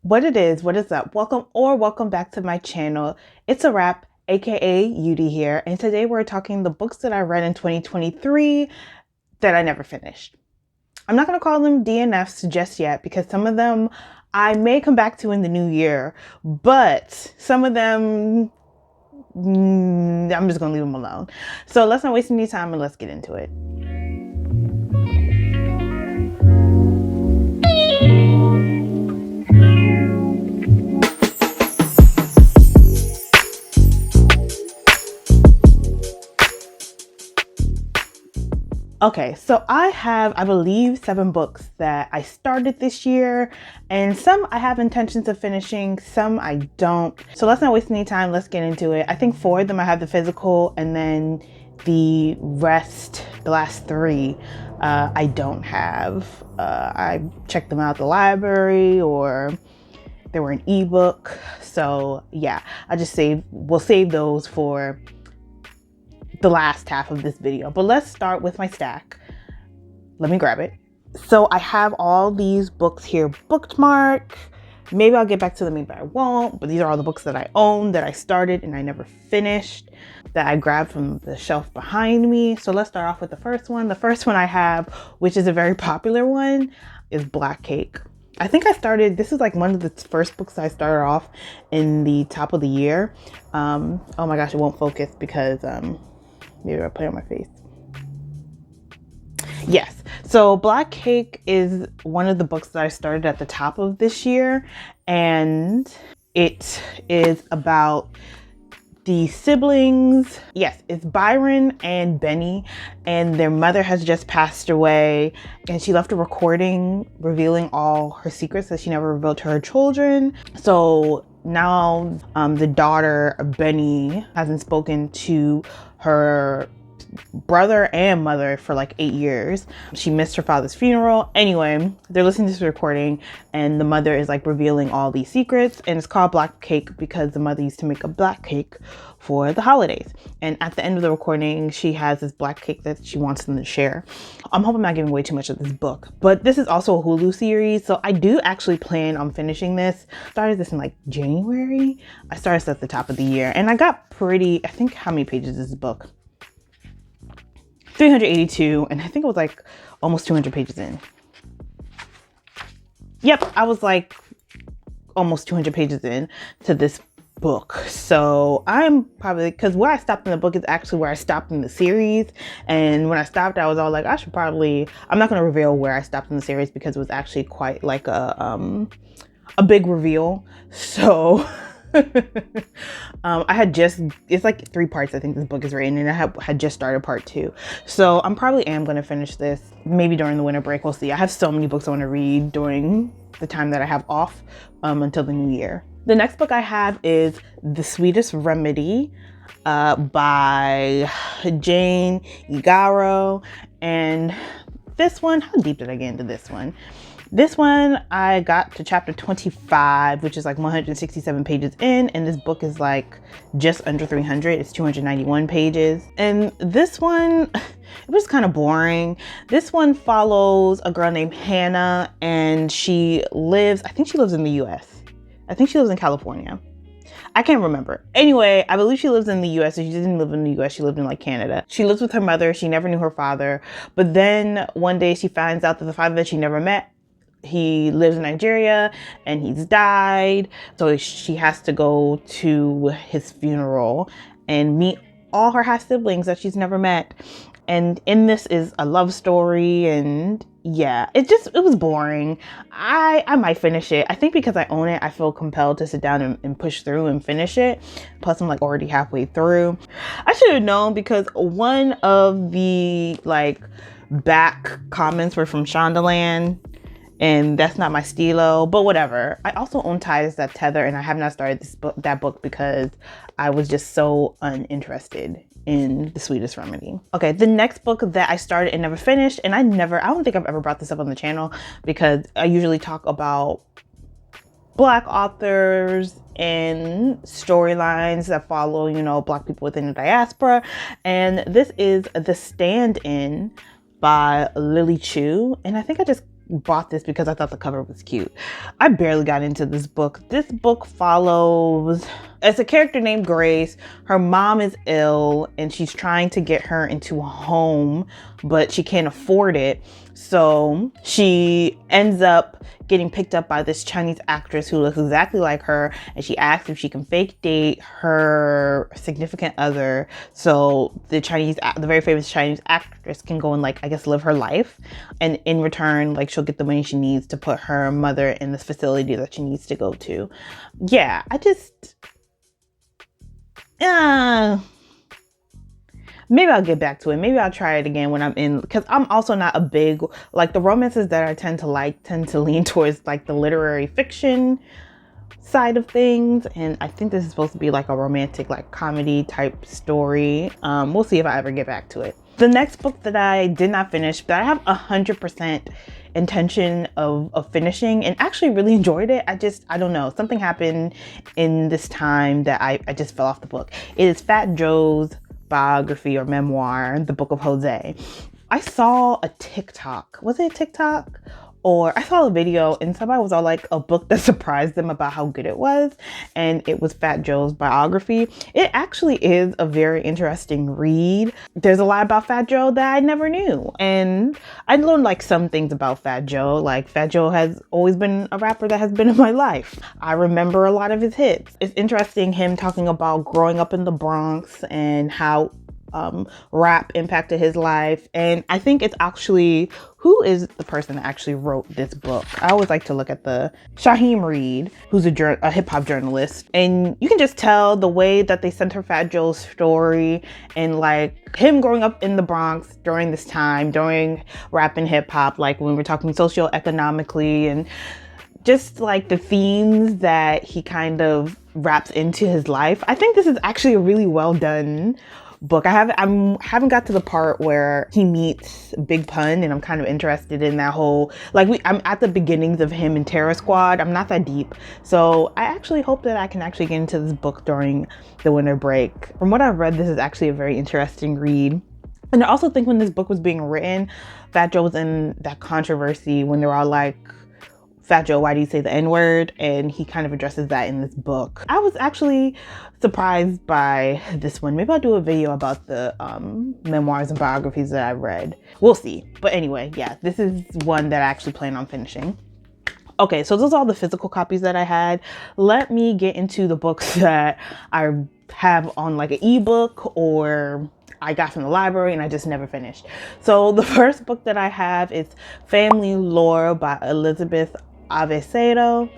What it is, what is up? Welcome back to my channel. It's a wrap, aka Yudi here, and today we're talking the books that I read in 2023 that I never finished. I'm not gonna call them DNFs just yet because some of them I may come back to in the new year, but some of them I'm just gonna leave them alone. So let's not waste any time and let's get into it. Okay, so I have, I believe, 7 books that I started this year, and some I have intentions of finishing, some I don't. So let's not waste any time, let's get into it. I think 4 of them I have the physical, and then the rest, the last 3, I don't have. I checked them out at the library, or they were an ebook. So yeah, we'll save those for the last half of this video, but let's start with my stack. Let me grab it. So I have all these books here bookmarked. Maybe I'll get back to them, maybe I won't, but these are all the books that I own, that I started and I never finished, that I grabbed from the shelf behind me. So let's start off with the first one. The first one I have, which is a very popular one, is Black Cake. I think this is like one of the first books I started off in the top of the year. Oh my gosh, it won't focus because maybe I'll put it on my face. Yes, so Black Cake is one of the books that I started at the top of this year, and it is about the siblings. Yes, it's Byron and Benny, and their mother has just passed away, and she left a recording revealing all her secrets that she never revealed to her children. So now the daughter, Benny, hasn't spoken to her brother and mother for like 8 years. She missed her father's funeral. Anyway, they're listening to this recording and the mother is like revealing all these secrets, and it's called Black Cake because the mother used to make a black cake for the holidays. And at the end of the recording, she has this black cake that she wants them to share. I'm hoping I'm not giving away too much of this book, but this is also a Hulu series. So I do actually plan on finishing this. I started this in like January. I started this at the top of the year and I got I think, how many pages is this book? 382, and I think it was like almost 200 pages in. Yep, I was like almost 200 pages in to this book. So I'm probably, because where I stopped in the book is actually where I stopped in the series. And when I stopped, I was all like, I'm not going to reveal where I stopped in the series because it was actually quite like a big reveal. So it's like 3 parts I think this book is written, and I had just started part 2. So I'm probably going to finish this maybe during the winter break. We'll see. I have so many books I want to read during the time that I have off until the new year. The next book I have is The Sweetest Remedy by Jane Igharo. And this one, how deep did I get into this one? This one, I got to chapter 25, which is like 167 pages in, and this book is like just under 300. It's 291 pages. And this one, it was kind of boring. This one follows a girl named Hannah, and I think she lives in the US. I think she lives in California. I can't remember. Anyway, I believe she lives in the US. So she didn't live in the US. She lived in like Canada. She lives with her mother. She never knew her father. But then one day she finds out that the father that she never met, he lives in Nigeria and he's died. So she has to go to his funeral and meet all her half siblings that she's never met. And in this is a love story, and yeah, it was boring. I might finish it. I think because I own it, I feel compelled to sit down and push through and finish it. Plus I'm like already halfway through. I should have known because one of the like back comments were from Shondaland, and that's not my stilo, but whatever. I also own Ties That Tether, and I have not started that book because I was just so uninterested in The Sweetest Remedy. Okay, the next book that I started and never finished, and I don't think I've ever brought this up on the channel because I usually talk about Black authors and storylines that follow, Black people within the diaspora. And this is The Stand-In by Lily Chu. And I think I just bought this because I thought the cover was cute. I barely got into this book. This book follows, it's a character named Grace. Her mom is ill and she's trying to get her into a home, but she can't afford it. So she ends up getting picked up by this Chinese actress who looks exactly like her, and she asks if she can fake date her significant other so the very famous Chinese actress can go and, like, I guess live her life, and in return, like, she'll get the money she needs to put her mother in this facility that she needs to go to. Yeah, maybe I'll get back to it. Maybe I'll try it again when I'm in, because I'm also not a big, like, the romances that I tend to lean towards, like, the literary fiction side of things. And I think this is supposed to be like a romantic, like, comedy type story. We'll see if I ever get back to it. The next book that I did not finish, but I have 100% intention of finishing and actually really enjoyed it. I don't know. Something happened in this time that I just fell off the book. It is Fat Joe's biography or memoir, The Book of Jose. I saw a TikTok. Was it a TikTok? Or I saw a video and somebody was all like, a book that surprised them about how good it was. And it was Fat Joe's biography. It actually is a very interesting read. There's a lot about Fat Joe that I never knew. And I learned, like, some things about Fat Joe. Like, Fat Joe has always been a rapper that has been in my life. I remember a lot of his hits. It's interesting him talking about growing up in the Bronx and how rap impacted his life. And I think it's actually, who is the person that actually wrote this book? I always like to look at the Shaheem Reed, who's a hip-hop journalist, and you can just tell the way that they center Fat Joe's story and, like, him growing up in the Bronx during this time, during rap and hip-hop, like when we're talking socioeconomically, and just, like, the themes that he kind of wraps into his life. I think this is actually a really well done book. I haven't got to the part where he meets Big Pun, and I'm kind of interested in that whole, like, I'm at the beginnings of him in Terror Squad. I'm not that deep. So I actually hope that I can actually get into this book during the winter break. From what I've read, this is actually a very interesting read. And I also think when this book was being written, Fat Joe was in that controversy when they were all like, Fat Joe, why do you say the N-word? And he kind of addresses that in this book. I was actually surprised by this one. Maybe I'll do a video about the memoirs and biographies that I read. We'll see. But anyway, yeah, this is one that I actually plan on finishing. Okay, so those are all the physical copies that I had. Let me get into the books that I have on, like, an ebook or I got from the library and I just never finished. So the first book that I have is Family Lore by Elizabeth Acevedo.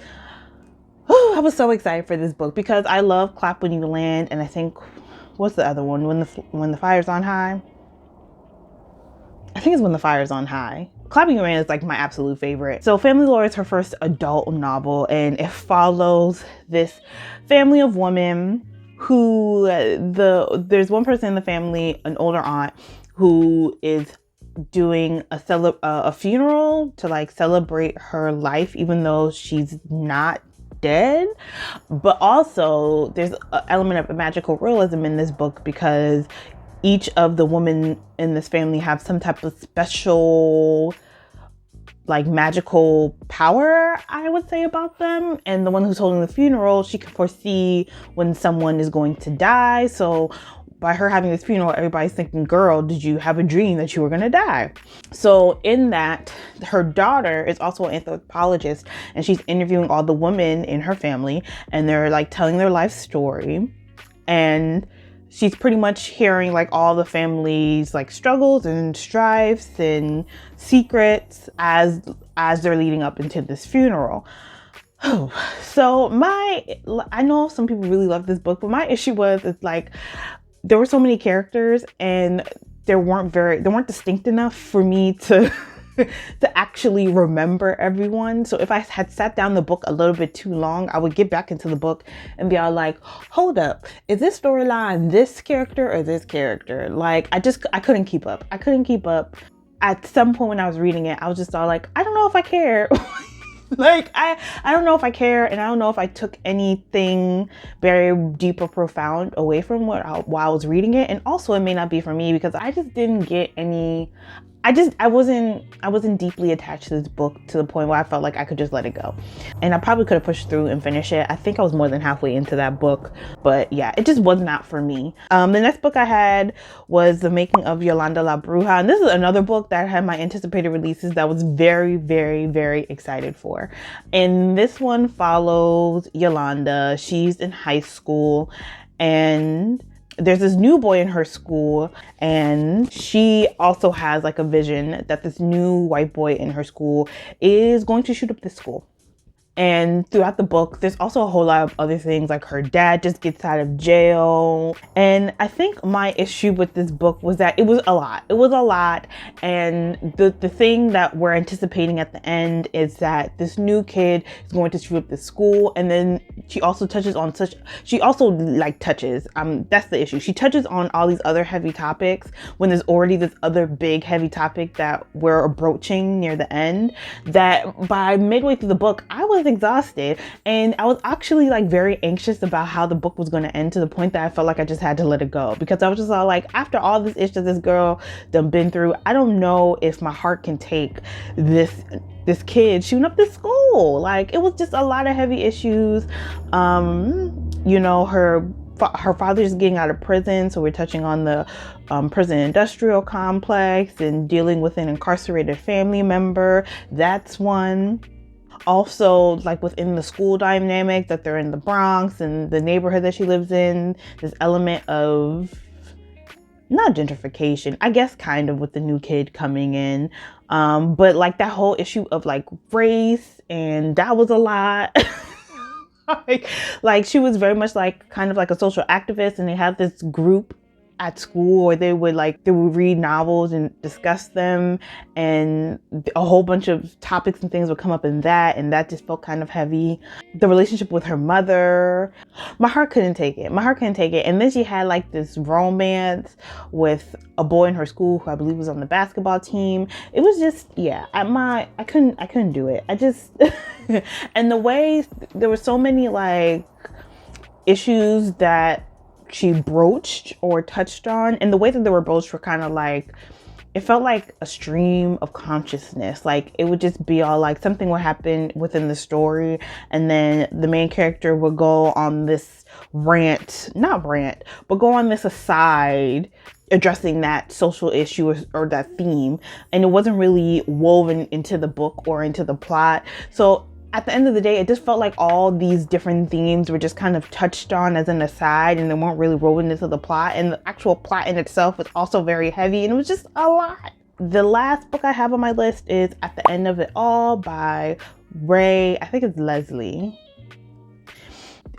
I was so excited for this book because I love Clap When You Land, and I think, what's the other one? When the Fire's on High? I think it's When the Fire's on High. Clap When You Land is, like, my absolute favorite. So Family Lore is her first adult novel, and it follows this family of women who, there's one person in the family, an older aunt, who is doing a funeral to, like, celebrate her life, even though she's not dead. But also there's an element of magical realism in this book because each of the women in this family have some type of special, like, magical power, I would say, about them. And the one who's holding the funeral, she can foresee when someone is going to die. So by her having this funeral, everybody's thinking, girl, did you have a dream that you were gonna die? So in that, her daughter is also an anthropologist, and she's interviewing all the women in her family, and they're, like, telling their life story. And she's pretty much hearing, like, all the family's, like, struggles and strifes and secrets as they're leading up into this funeral. So I know some people really love this book, but my issue was, it's like, there were so many characters and they weren't distinct enough for me to to actually remember everyone. So if I had sat down the book a little bit too long, I would get back into the book and be all like, hold up, is this storyline this character or this character? Like, I couldn't keep up. At some point when I was reading it, I was just all like, I don't know if I care. Like, I don't know if I care, and I don't know if I took anything very deep or profound away from while I was reading it. And also, it may not be for me because I just didn't get any, I wasn't deeply attached to this book to the point where I felt like I could just let it go. And I probably could have pushed through and finished it. I think I was more than halfway into that book, but yeah, it just was not for me. The next book I had was The Making of Yolanda la Bruja. And this is another book that had my anticipated releases that I was very, very, very excited for. And this one follows Yolanda. She's in high school and there's this new boy in her school, and she also has like a vision that this new white boy in her school is going to shoot up the school. And throughout the book, there's also a whole lot of other things, like her dad just gets out of jail. And I think my issue with this book was that it was a lot. It was a lot. And the thing that we're anticipating at the end is that this new kid is going to shoot up the school. And then she also touches, that's the issue. She touches on all these other heavy topics when there's already this other big heavy topic that we're broaching near the end, that by midway through the book, I was exhausted, and I was actually like very anxious about how the book was going to end, to the point that I felt like I just had to let it go, because I was just all like, after all this ish that this girl done been through, I don't know if my heart can take this kid shooting up this school. Like, it was just a lot of heavy issues. You know, her father's getting out of prison, so we're touching on the prison industrial complex and dealing with an incarcerated family member. That's one. Also, like within the school dynamic, that they're in the Bronx and the neighborhood that she lives in, this element of not gentrification, I guess, kind of, with the new kid coming in, but like that whole issue of like race, and that was a lot. like she was very much like kind of like a social activist, and they had this group at school where they would read novels and discuss them, and a whole bunch of topics and things would come up in that, and that just felt kind of heavy. The relationship with her mother, my heart couldn't take it. And then she had like this romance with a boy in her school who I believe was on the basketball team. It was just, yeah, I couldn't do it. I just and the way there were so many like issues that she broached or touched on, and the way that they were broached were kind of like, it felt like a stream of consciousness. Like, it would just be all like something would happen within the story, and then the main character would go on this go on this aside addressing that social issue or that theme, and it wasn't really woven into the book or into the plot. So at the end of the day, it just felt like all these different themes were just kind of touched on as an aside, and they weren't really woven into the plot. And the actual plot in itself was also very heavy, and it was just a lot. The last book I have on my list is At the End of It All by Rae, I think it's Lyse.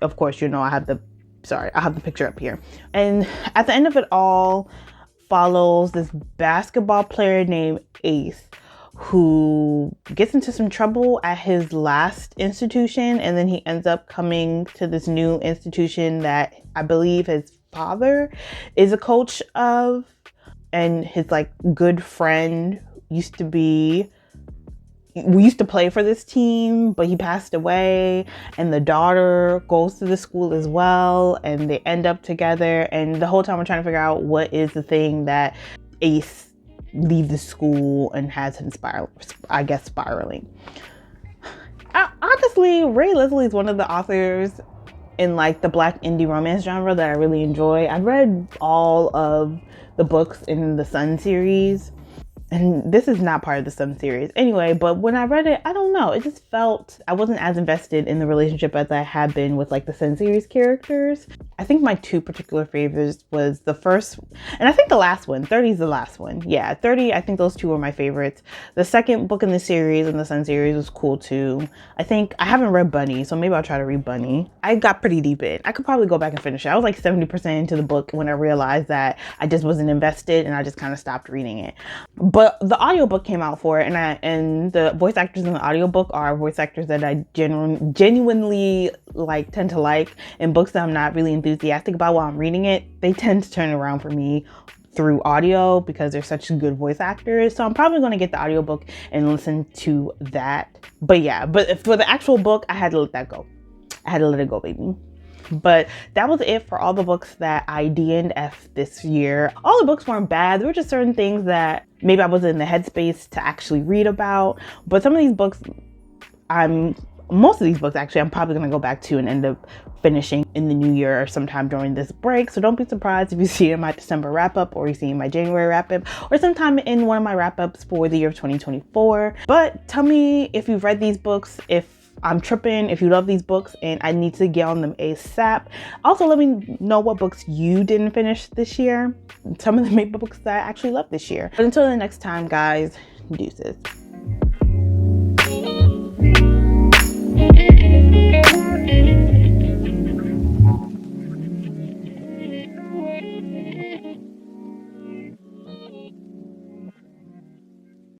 Of course, you know, I have the picture up here. And At the End of It All follows this basketball player named Ace, who gets into some trouble at his last institution, and then he ends up coming to this new institution that I believe his father is a coach of, and his like good friend we used to play for this team, but he passed away, and the daughter goes to the school as well, and they end up together. And the whole time we're trying to figure out what is the thing that Ace leave the school and has him spiraling. Honestly, Rae Lyse is one of the authors in like the Black indie romance genre that I really enjoy. I've read all of the books in the Sun series, and this is not part of the Sun series anyway, but when I read it, I don't know, it just felt I wasn't as invested in the relationship as I had been with like the Sun series characters. I think my two particular favorites was the first, and I think the last one, 30 is the last one. Yeah, 30, I think those two were my favorites. The second book in the series, in the Sun series, was cool too. I think I haven't read Bunny, so maybe I'll try to read Bunny. I got pretty deep in. I could probably go back and finish it. I was like 70% into the book when I realized that I just wasn't invested, and I just kind of stopped reading it. But the audiobook came out for it, and the voice actors in the audiobook are voice actors that I genuinely like, tend to like. In books that I'm not really enthusiastic about while I'm reading it, they tend to turn around for me through audio because they're such good voice actors. So I'm probably going to get the audiobook and listen to that. But yeah, but for the actual book, I had to let that go. I had to let it go, baby. But that was it for all the books that I DNF'd this year. All the books weren't bad. There were just certain things that maybe I wasn't in the headspace to actually read about. But some of these books, most of these books actually, I'm probably going to go back to and end up finishing in the new year or sometime during this break. So don't be surprised if you see it in my December wrap up, or you see it in my January wrap up, or sometime in one of my wrap ups for the year of 2024. But tell me if you've read these books, if I'm tripping, if you love these books and I need to get on them ASAP. Also, let me know what books you didn't finish this year. Some of the maybe books that I actually loved this year. But until the next time, guys, deuces.